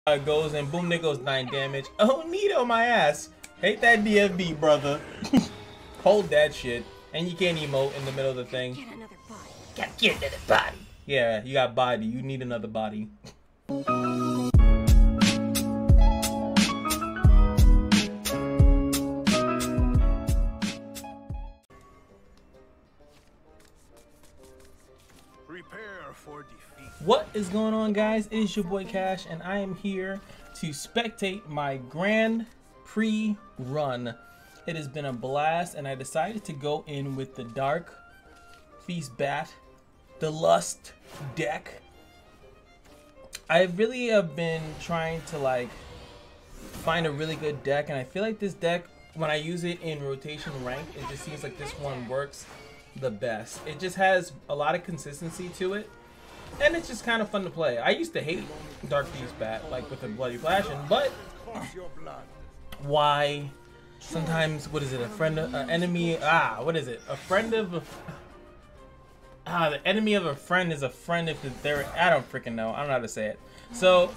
Goes and boom, there goes 9 damage. Oh, neat on my ass. Hate that DFB, brother. Hold that shit. And you can't emote in the middle of the thing. Get another body. Gotta get another body. Yeah, you got body. You need another body. Prepare for defeat. What is going on, guys? It is your boy Cash, and I am here to spectate my Grand Prix run. It has been a blast, and I decided to go in with the Dark Feast Bat, the Lust deck. I really have been trying to like find a really good deck, and I feel like this deck, when I use it in rotation rank, it just seems like this one works the best. It just has a lot of consistency to it, and it's just kind of fun to play. I used to hate Dark Feast Bat like with a bloody passion, but why? Sometimes, what is it? A friend, enemy. What is it? A friend of. The enemy of a friend is a friend if they're. I don't freaking know. I don't know how to say it. So,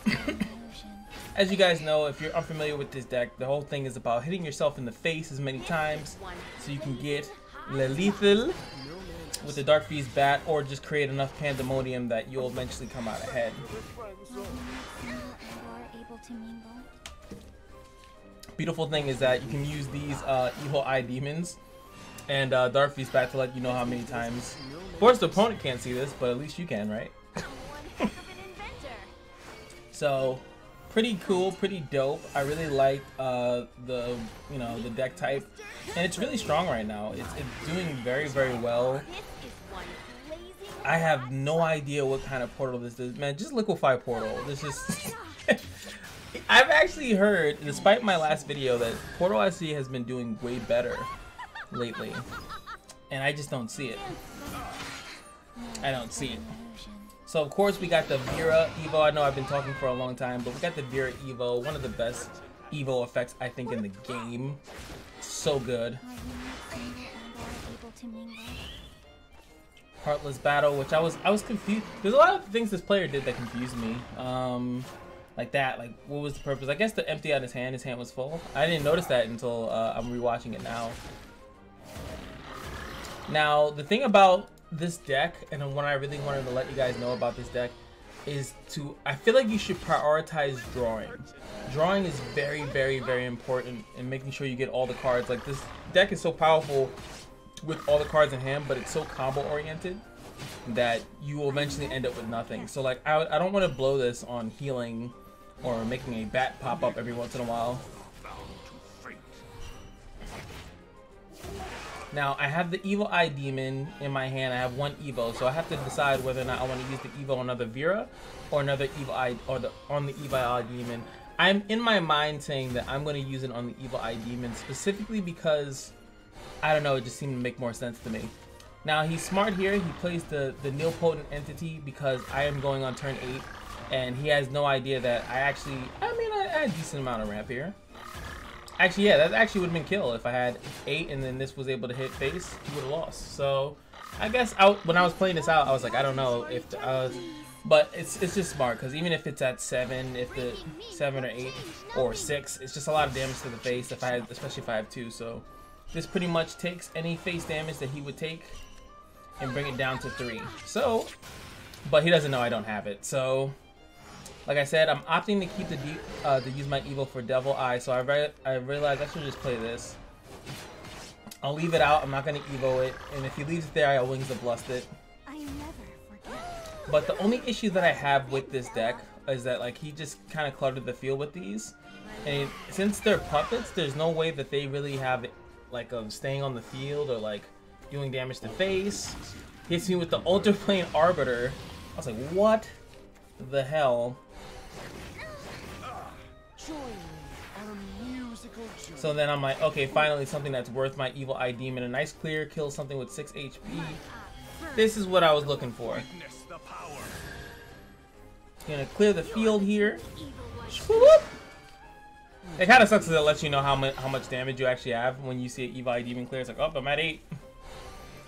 as you guys know, if you're unfamiliar with this deck, the whole thing is about hitting yourself in the face as many times so you can get lethal with the Dark Feast Bat, or just create enough pandemonium that you'll eventually come out ahead. Beautiful thing is that you can use these evil eye demons and Dark Feast Bat to let you know how many times. Of course, the opponent can't see this, but at least you can, right? So, pretty cool, pretty dope. I really like the deck type, and it's really strong right now. It's doing very, very well. I have no idea what kind of portal this is, man. Just liquefy portal. This is. I've actually heard, despite my last video, that Portal IC has been doing way better lately, and I just don't see it. I don't see it. So of course we got the Vera Evo. I know I've been talking for a long time, but we got the Vera Evo, one of the best Evo effects I think in the game. So good. Heartless Battle, which I was confused. There's a lot of things this player did that confused me. Like that, like what was the purpose? I guess to empty out his hand was full. I didn't notice that until I'm rewatching it now. Now, the thing about this deck, and what I really wanted to let you guys know about this deck, is I feel like you should prioritize drawing. Drawing is very, very, very important in making sure you get all the cards. Like, this deck is so powerful with all the cards in hand, but it's so combo oriented that you will eventually end up with nothing. So like, I don't want to blow this on healing or making a bat pop up every once in a while. Now I have the Evil Eye Demon in my hand. I have one Evo, so I have to decide whether or not I want to use the Evo on another Vera or another Evil Eye, or on the Evil Eye Demon. I'm in my mind saying that I'm going to use it on the Evil Eye Demon, specifically because I don't know, it just seemed to make more sense to me. Now he's smart here. He plays the Nilpotent Entity because I am going on turn 8, and he has no idea that I had a decent amount of ramp here. Actually, yeah, that actually would have been kill. If I had 8 and then this was able to hit face, he would have lost. So I guess when I was playing this out, I was like, I don't know if but it's just smart, because even if it's at 7, if the 7 or 8 or 6, it's just a lot of damage to the face especially if I have 2. So this pretty much takes any face damage that he would take and bring it down to 3. So, but he doesn't know I don't have it. So, like I said, I'm opting to keep to use my Evo for Devil Eye. So I realized I should just play this. I'll leave it out. I'm not gonna Evo it, and if he leaves it there, I'll Wings of Lust it. I never forget. But the only issue that I have with this deck is that like he just kind of cluttered the field with these, and since they're puppets, there's no way that they really have it like of staying on the field or like doing damage to face. Hits me with the Ultra Plane Arbiter. I was like, what the hell? So then I'm like, okay, finally something that's worth my Evil Eye Demon. A nice clear, kills something with 6 HP. This is what I was looking for. Gonna clear the field here. Whoop. It kind of sucks because it lets you know how much damage you actually have when you see an Evil Eye Demon clear. It's like, oh, I'm at 8.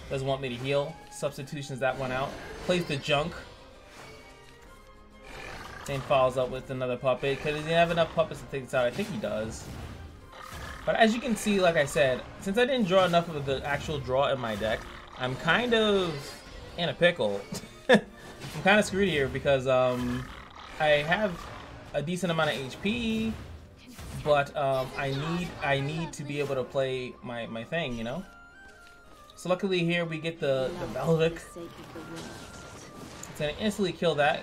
Doesn't want me to heal. Substitutions that one out. Plays the junk. Then follows up with another puppet because he didn't have enough puppets to take this out. I think he does. But as you can see, like I said, since I didn't draw enough of the actual draw in my deck, I'm kind of in a pickle. I'm kind of screwed here because I have a decent amount of HP, but I need to be able to play my thing, you know. So luckily here we get the Velvic. It's gonna instantly kill that.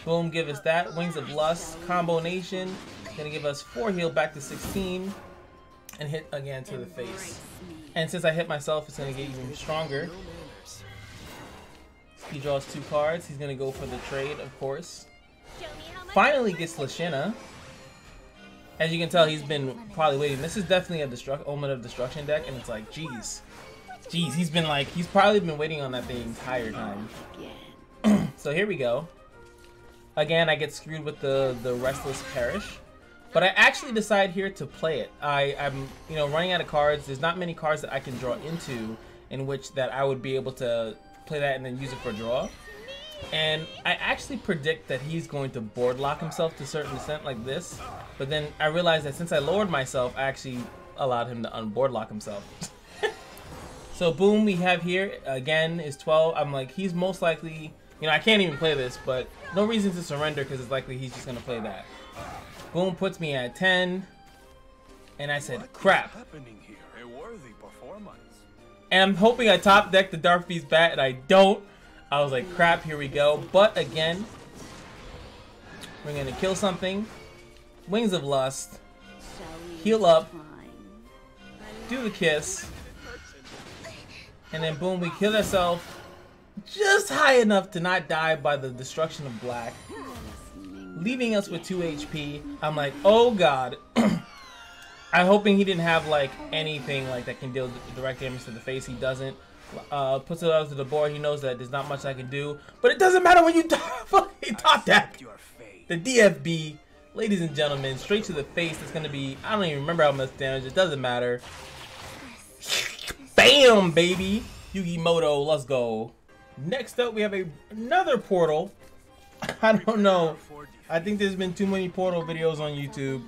Boom, give us that. Wings of Lust combo nation. Gonna give us 4 heal back to 16, and hit again to the face. And since I hit myself, it's gonna get even stronger. He draws 2 cards. He's gonna go for the trade, of course. Finally gets Lashina. As you can tell, he's been probably waiting. This is definitely a Omen of Destruction deck, and it's like, jeez, he's probably been waiting on that the entire time. So here we go. Again, I get screwed with the Restless Parish, but I actually decide here to play it. I'm running out of cards. There's not many cards that I can draw into in which that I would be able to play that and then use it for draw. And I actually predict that he's going to board lock himself to a certain extent like this, but then I realized that since I lowered myself, I actually allowed him to unboard lock himself. So boom, we have here again is 12. I'm like, he's most likely, I can't even play this, but no reason to surrender because it's likely he's just gonna play that. Boom, puts me at 10, and I said, crap. And I'm hoping I top deck the Dark Beast Bat, and I don't. I was like, crap, here we go. But again, we're gonna kill something. Wings of Lust. Heal up. Do the kiss. And then boom, we kill ourselves just high enough to not die by the destruction of black, leaving us with 2 HP. I'm like, oh god. I'm hoping he didn't have like anything like that can deal direct damage to the face. He doesn't. Puts it out to the board. He knows that there's not much I can do, but it doesn't matter when you fucking top deck the DFB, ladies and gentlemen, straight to the face. It's gonna be, I don't even remember how much damage. It doesn't matter. Bam, baby. Yugimoto, let's go. Next up, we have another portal. I don't know. I think there's been too many portal videos on YouTube.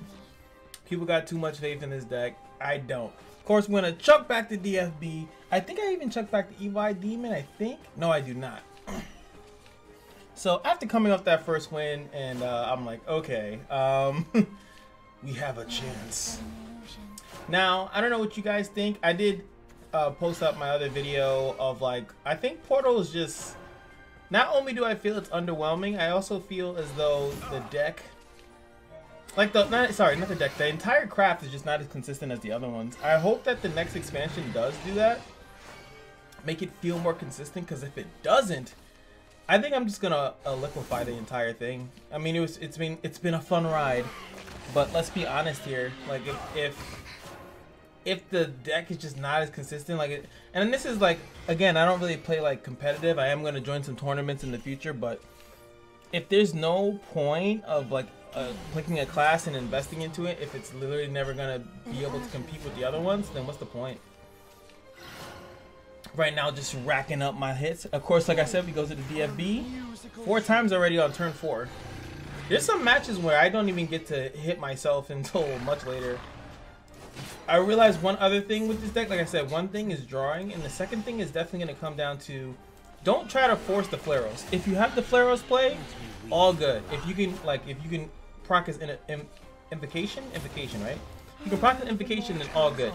People got too much faith in this deck. I don't. Of course, we're gonna chuck back the DFB. I think I even chucked back the Evi Demon, I think. No, I do not. So after coming off that first win, and I'm like, okay, we have a chance. Now, I don't know what you guys think. I did post up my other video of like, I think Portal is just, not only do I feel it's underwhelming, I also feel as though the deck, like the entire craft is just not as consistent as the other ones. I hope that the next expansion does do that, make it feel more consistent, because if it doesn't, I think I'm just gonna liquefy the entire thing. I mean, it's been a fun ride, but let's be honest here. Like if the deck is just not as consistent, like it, and this is like, again, I don't really play like competitive. I am gonna join some tournaments in the future, but if there's no point of like picking a class and investing into it, if it's literally never gonna be able to compete with the other ones, then what's the point? Right now, just racking up my hits. Of course, like I said, we go to the DFB 4 times already on turn 4. There's some matches where I don't even get to hit myself until much later. I realized one other thing with this deck. Like I said, one thing is drawing, and the second thing is definitely going to come down to, don't try to force the Flaros. If you have the Flaros play, all good. If you can practice invocation, right? You can practice invocation, then all good.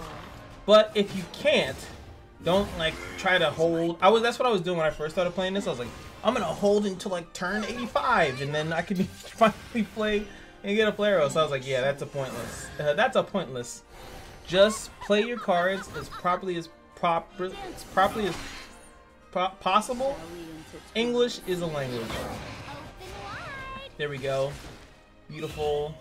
But if you can't, don't like try to hold. That's what I was doing when I first started playing this. I was like, I'm gonna hold until like turn 85, and then I can finally play and get a Flaro. So I was like, yeah, that's a pointless. Just play your cards as properly as possible. English is a language. There we go. Beautiful.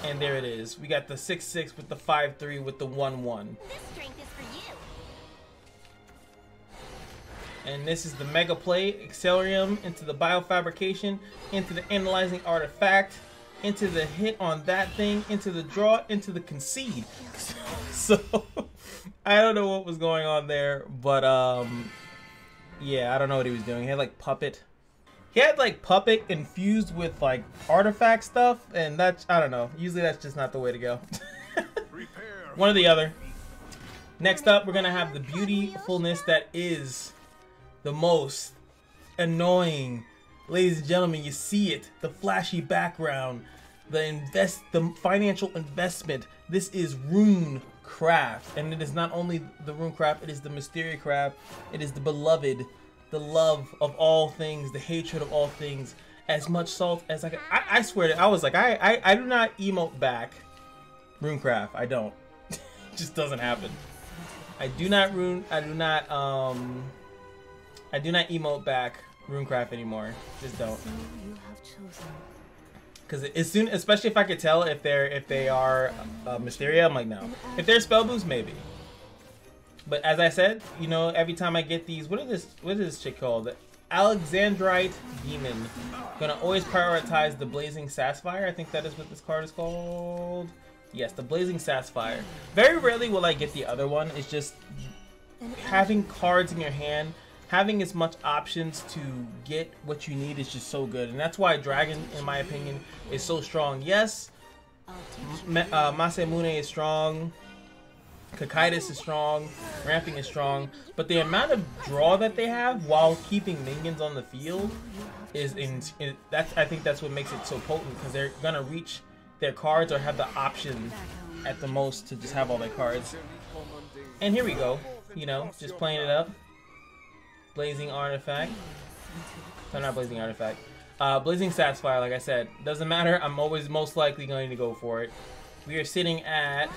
And there it is. We got the 6/6 with the 5/3 with the 1/1. This strength is for you. And this is the Mega Play, Excellium into the Biofabrication, into the Analyzing Artifact, into the hit on that thing, into the draw, into the Concede. So, I don't know what was going on there, but yeah, I don't know what he was doing. He had like Puppet. He had like puppet infused with like artifact stuff, and that's, I don't know. Usually that's just not the way to go. One or the other. Next up, we're gonna have the beautifulness that is the most annoying. Ladies and gentlemen, you see it. The flashy background, the financial investment. This is RuneCraft, and it is not only the RuneCraft, it is the Mysteria Craft. It is the beloved, the love of all things, the hatred of all things. As much salt as I can. I swear to, I was like, I do not emote back RuneCraft. I don't. It just doesn't happen. I do not emote back RuneCraft anymore. Just don't. Because as soon, especially if I could tell if they are Mysteria, I'm like, no. If they're spell boost, maybe. But as I said, you know, every time I get these, what is this chick called? The Alexandrite Demon. Gonna always prioritize the Blazing Sapphire. I think that is what this card is called. Yes, the Blazing Sapphire. Very rarely will I get the other one. It's just having cards in your hand, having as much options to get what you need is just so good. And that's why Dragon, in my opinion, is so strong. Yes, Masamune is strong. Kakaitis is strong. Ramping is strong. But the amount of draw that they have while keeping minions on the field is I think that's what makes it so potent, because they're gonna reach their cards or have the option at the most to just have all their cards. And here we go, you know, just playing it up. Blazing Artifact. No, not Blazing Artifact. Blazing Sapphire, like I said. Doesn't matter, I'm always most likely going to go for it. We are sitting at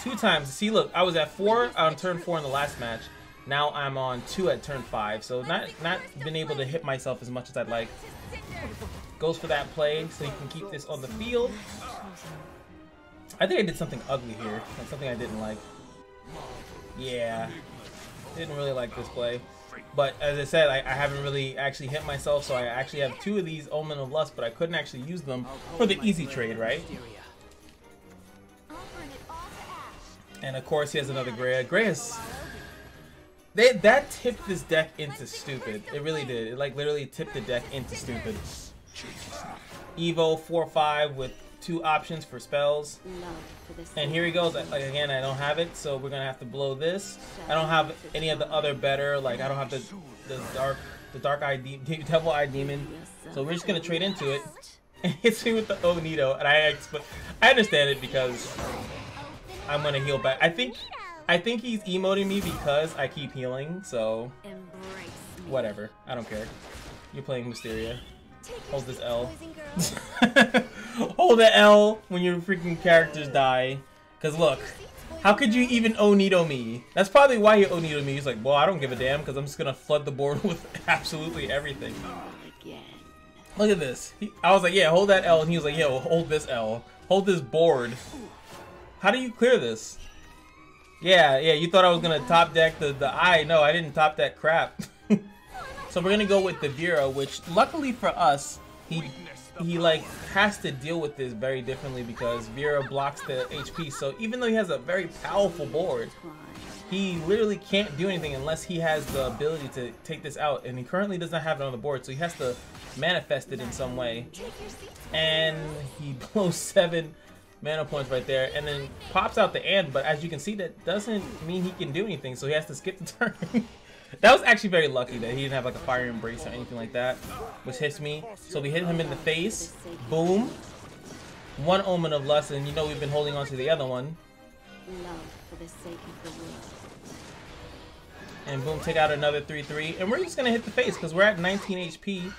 2 times. See, look, I was at 4 on turn 4 in the last match. Now I'm on 2 at turn 5. So not been able to hit myself as much as I'd like. Goes for that play so you can keep this on the field. I think I did something ugly here. Like something I didn't like. Yeah. Didn't really like this play. But as I said, I haven't really actually hit myself, so I actually have 2 of these Omen of Lust, but I couldn't actually use them for the easy trade, right? And of course he has another Greya. Greya's... That tipped this deck into stupid. It really did. It like literally tipped the deck into stupid. Evo 4/5 with 2 options for spells. And here he goes. Like again, I don't have it, so we're gonna have to blow this. I don't have any of the other better. Like I don't have the dark eye devil eye demon. So we're just gonna trade into it. And hits me with the Onito, and I understand it because I'm gonna heal back. I think he's emoting me because I keep healing. So whatever. I don't care. You're playing Mysteria. Hold this L. Hold the L when your freaking characters die. Cause look, how could you even Onito me? That's probably why he Onito me. He's like, well, I don't give a damn because I'm just gonna flood the board with absolutely everything. Look at this. I was like, yeah, hold that L, and he was like, yeah, well, hold this L. Hold this board. How do you clear this? Yeah, you thought I was gonna top deck the I. No, I didn't top that crap. So we're gonna go with the Vera, which luckily for us, he like has to deal with this very differently because Vera blocks the HP. So even though he has a very powerful board, he literally can't do anything unless he has the ability to take this out, and he currently doesn't have it on the board, so he has to manifest it in some way. And he blows 7 mana points right there, and then pops out the end. But as you can see, that doesn't mean he can do anything, so he has to skip the turn. That was actually very lucky that he didn't have like a Fire Embrace or anything like that, which hits me. So we hit him in the face. Boom. 1 Omen of Lust, and you know we've been holding on to the other one. And boom, take out another 3/3, and we're just gonna hit the face because we're at 19 HP.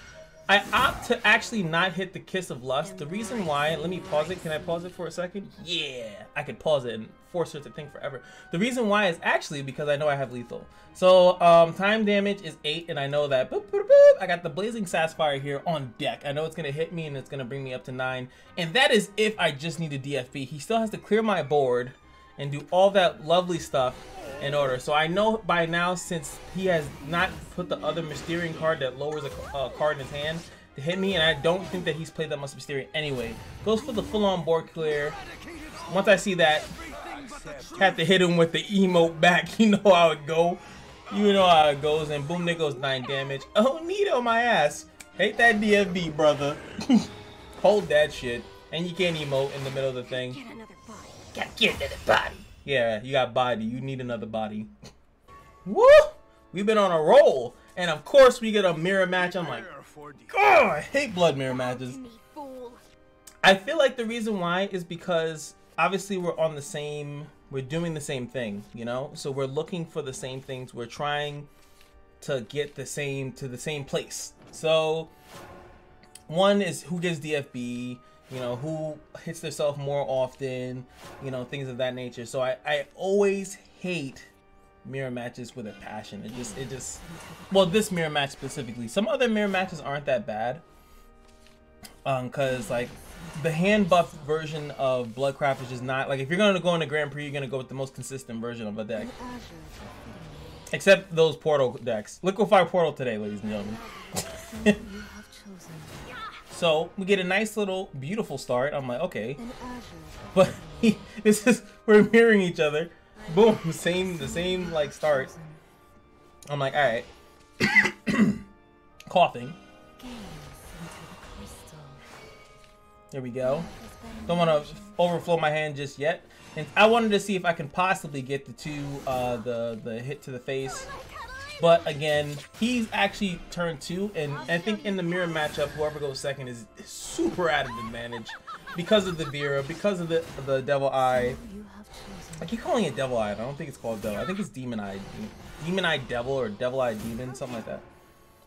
I opt to actually not hit the Kiss of Lust. The reason why, let me pause it. Can I pause it for a second? Yeah, I could pause it and force her to think forever. The reason why is actually because I know I have lethal. So time damage is 8, and I know that. Boop, boop, boop. I got the Blazing Sapphire here on deck. I know it's gonna hit me and it's gonna bring me up to 9, and that is if I just need a DFB. He still has to clear my board and do all that lovely stuff in order. So I know by now, since he has not put the other Mysterian card that lowers a card in his hand to hit me, and I don't think that he's played that much Mysterian anyway. Goes for the full-on board clear. Once I see that, have to hit him with the emote back. You know how it goes, and boom, there goes 9 damage. Oh, Nito, my ass. Hate that DFB, brother. Hold that shit. And you can't emote in the middle of the thing. Get another body. Gotta get another body. Yeah, you got body. You need another body. Woo! We've been on a roll. And of course we get a mirror match. I'm like, oh, I hate blood mirror matches. I feel like the reason why is because obviously we're on the same, we're doing the same thing, you know? So we're looking for the same things. We're trying to get the same, to the same place. So one is who gets DFB, you know, who hits themselves more often, you know, things of that nature. So I always hate mirror matches with a passion. It just, well, this mirror match specifically. Some other mirror matches aren't that bad. Cause like the hand buff version of BloodCraft is just not, like if you're gonna go into Grand Prix, you're gonna go with the most consistent version of a deck. Except those portal decks. Liquefy Portal today, ladies and gentlemen. So we get a nice little beautiful start. I'm like, okay. But this is, we're mirroring each other. Boom, the same like start. I'm like, alright. Coughing. There we go. Don't want to overflow my hand just yet. And I wanted to see if I can possibly get the two, the hit to the face. But again, he's actually turn 2, and I think in the mirror matchup, whoever goes second is super at an advantage because of the Vera, because of the Devil Eye. I keep calling it Devil Eye. I don't think it's called Devil. I think it's Demon Eye, Demon Eye Devil or Devil Eye Demon, something like that.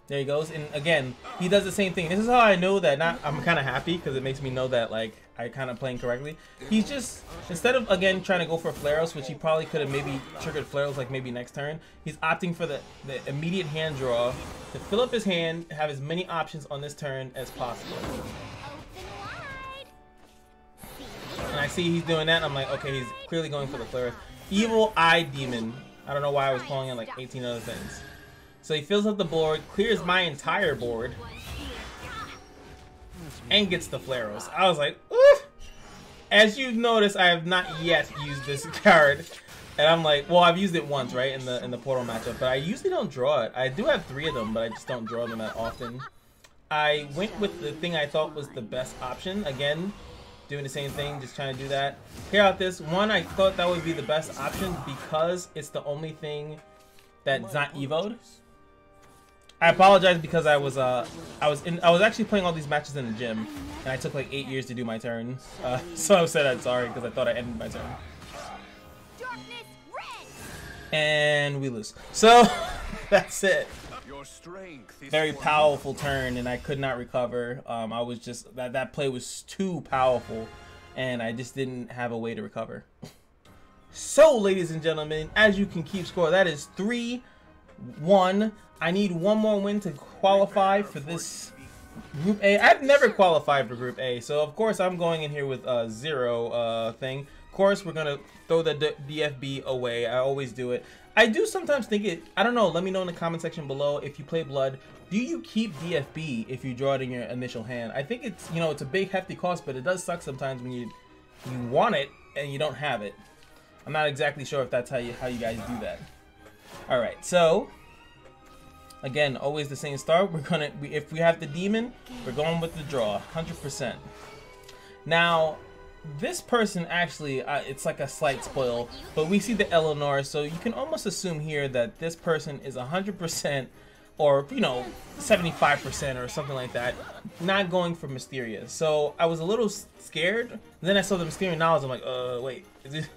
There he goes, and again, he does the same thing. This is how I know that I'm kind of happy because it makes me know that like I kind of playing correctly. He's just, instead of again trying to go for Flareos, which he probably could have maybe triggered Flareos like maybe next turn, he's opting for the immediate hand draw to fill up his hand, have as many options on this turn as possible. And I see he's doing that, and I'm like, okay, he's clearly going for the Flareos. Evil Eye Demon. I don't know why I was calling it like 18 other things. So he fills up the board, clears my entire board, and gets the Flareos. I was like, oof! As you've noticed, I have not yet used this card. And I'm like, well, I've used it once, right, in the Portal matchup, but I usually don't draw it. I do have 3 of them, but I just don't draw them that often. I went with the thing I thought was the best option. Again, doing the same thing, just trying to do that. Hear out this. One, I thought that would be the best option because it's the only thing that's not evoed. I apologize because I was actually playing all these matches in the gym, and I took like 8 years to do my turn. So I said I'm sorry because I thought I ended my turn. And we lose. So that's it. Very powerful turn, and I could not recover. I was just that play was too powerful, and I just didn't have a way to recover. So, ladies and gentlemen, as you can keep score, that is 3-1. I need one more win to qualify for this Group A. I've never qualified for Group A, so of course I'm going in here with a 0 thing. Of course, we're gonna throw the DFB away. I always do it. I do sometimes think it. I don't know. Let me know in the comment section below if you play Blood. Do you keep DFB if you draw it in your initial hand? I think it's, you know, it's a big hefty cost, but it does suck sometimes when you want it and you don't have it. I'm not exactly sure if that's how you guys do that. All right, so. Again, always the same start. If we have the demon, we're going with the draw, 100%. Now, this person actually, it's like a slight spoil, but we see the Eleanor, so you can almost assume here that this person is 100%, or you know, 75% or something like that, not going for Mysteria. So I was a little scared. And then I saw the Mysterian knowledge. I'm like, wait, is it?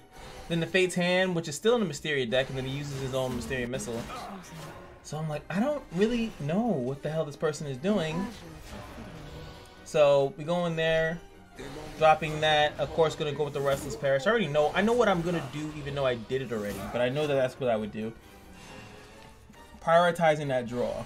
Then the Fate's Hand, which is still in the Mysteria deck, and then he uses his own Mysteria Missile. So I'm like, I don't really know what the hell this person is doing. So we go in there, dropping that. Of course, gonna go with the Restless Parish. I know what I'm gonna do, even though I did it already. But I know that that's what I would do. Prioritizing that draw.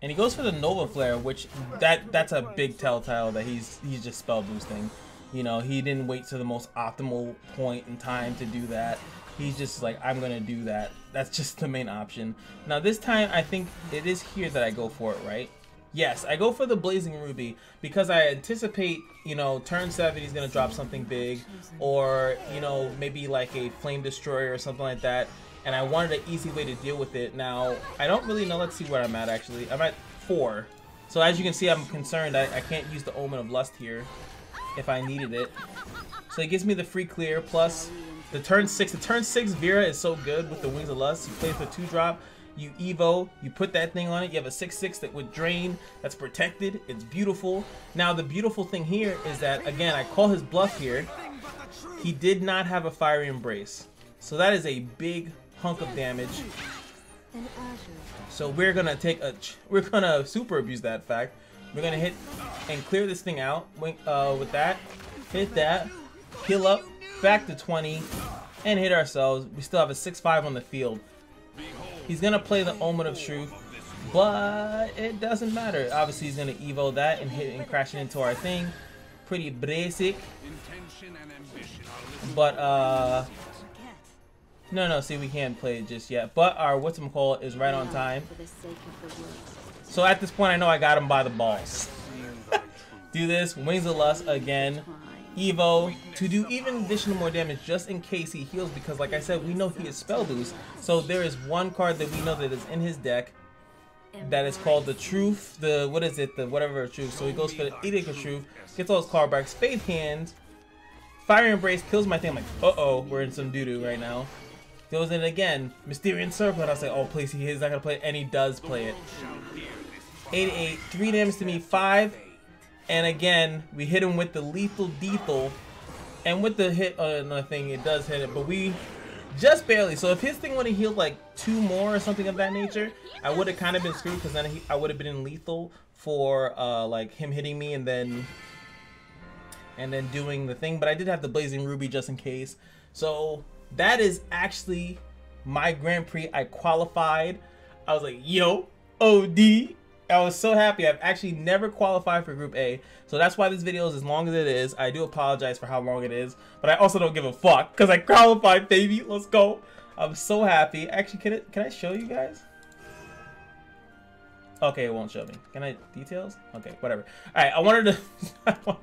And he goes for the Nova Flare, which that's a big telltale that he's just spell boosting. You know, he didn't wait to the most optimal point in time to do that. He's just like, I'm gonna do that. That's just the main option. Now this time, I think it is here that I go for it, right? Yes, I go for the Blazing Ruby because I anticipate, you know, turn 7 he's gonna drop something big, or you know, maybe like a Flame Destroyer or something like that. And I wanted an easy way to deal with it. Now I don't really know. Let's see where I'm at. Actually, I'm at 4. So as you can see, I'm concerned I can't use the Omen of Lust here if I needed it. So it gives me the free clear plus the turn 6. The turn 6 Vera is so good with the Wings of Lust. You play for 2-drop, you Evo, you put that thing on it, you have a 6/6 that would drain, that's protected, it's beautiful. Now the beautiful thing here is that, again, I call his bluff here. He did not have a Fiery Embrace. So that is a big hunk of damage. So we're gonna super abuse that fact. We're gonna hit and clear this thing out with that. Hit that, heal up, back to 20, and hit ourselves. We still have a 6/5 on the field. He's gonna play the Omen of Truth, but it doesn't matter. Obviously, he's gonna Evo that and hit and crash it into our thing. Pretty basic. But no, see, we can't play it just yet. But our whatchamacallit is right on time. So at this point, I know I got him by the balls. Do this, Wings of Lust again. Evo to do even additional more damage just in case he heals, because like I said, we know he is spell loose. So there is one card that we know that is in his deck that is called the Truth, the whatever Truth. So he goes for the Edict of Truth, gets all his card backs, Faith Hand, Fire Embrace, kills my thing. I'm like, uh-oh, we're in some doo-doo right now. Goes in again, Mysterious Circle, and I say, oh please, he's not gonna play it, and he does play it. 8/8, 3 damage to me, 5. And again, we hit him with the lethal, and with the hit on another thing, it does hit it, but we just barely. So if his thing would have healed like 2 more or something of that nature, I would have kind of been screwed, because then I would have been in lethal for like him hitting me and then doing the thing. But I did have the Blazing Ruby just in case. So that is actually my Grand Prix. I qualified. I was like, yo, OD. I was so happy. I've actually never qualified for Group A, so that's why this video is as long as it is. I do apologize for how long it is, but I also don't give a fuck because I qualified, baby. Let's go. I'm so happy. Actually, can I show you guys? Okay, it won't show me. Can I details? Okay, whatever. All right, I wanted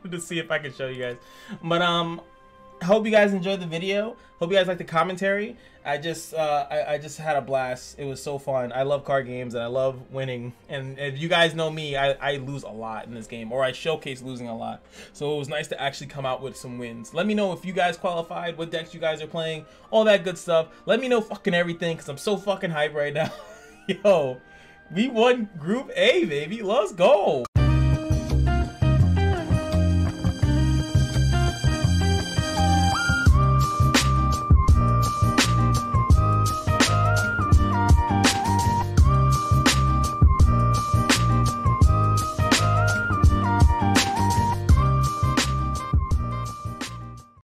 to see if I could show you guys, but I hope you guys enjoyed the video. Hope you guys liked the commentary. I just had a blast. It was so fun. I love card games and I love winning. And if you guys know me, I lose a lot in this game, or I showcase losing a lot. So it was nice to actually come out with some wins. Let me know if you guys qualified, what decks you guys are playing, all that good stuff. Let me know fucking everything, because I'm so fucking hyped right now. Yo, we won Group A, baby. Let's go.